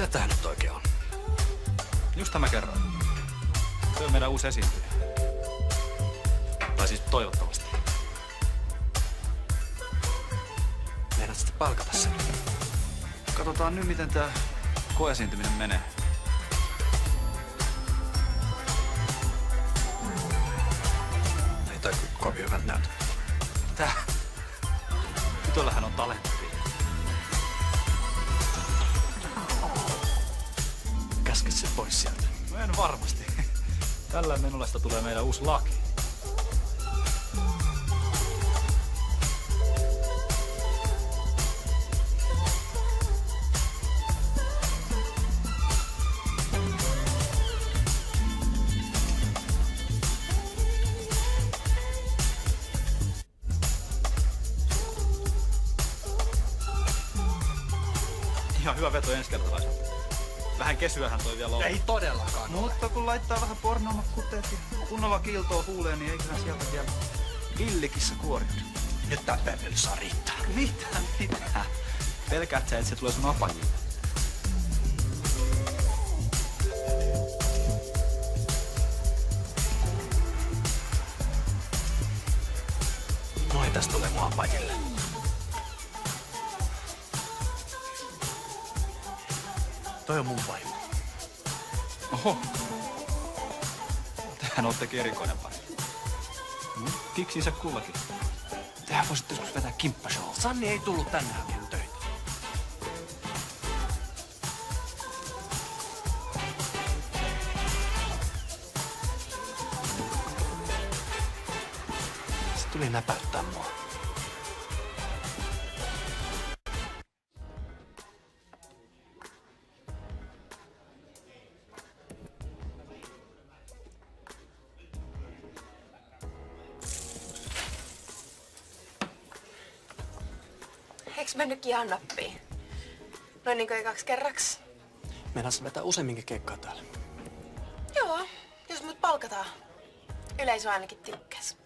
Mitä tää nyt oikein on? Just mä kerroin. Tuo on meidän uusi esiintyjä. Tai siis toivottavasti. Meinaat sitten palkata sen? Katsotaan nyt, miten tää koeesiintyminen menee. Ei toi kyllä kovin hyvät näytä. Tää... Tytöllähän on talenttia. Käske se pois sieltä. No en varmasti. Tällä menolasta tulee meidän uusi laki. Ihan hyvä veto ensikertalaiselta. Vähän kesyähän toi vielä on. Ei todellakaan. Mutta kun laittaa vähän pornoimmat kuteet ja kunnolla kiiltoa huuleen, niin eiköhän sieltä vielä villikissa kuoriudu. Nyt tää Beverly saa riittää. Mitä? Pelkäät sä, että se tulee sun apajille? Noin tästä tulee mun apajille. Toi on mun vaimo. Oho. Tehän ootte erikoinen pari. Kiksinsä kullakin. Tehän voisit joskus vetää kimppashow. Sanni ei tullut tänne hakemaan töitä. Se tuli näpäyttää mua. Eiks mennytkin ihan nappiin? Noin niin kuin ekaksi kerraksi. Meinais vetää useamminkin keikkaa täällä. Joo, jos mut palkataan. Yleisö ainakin tykkäs.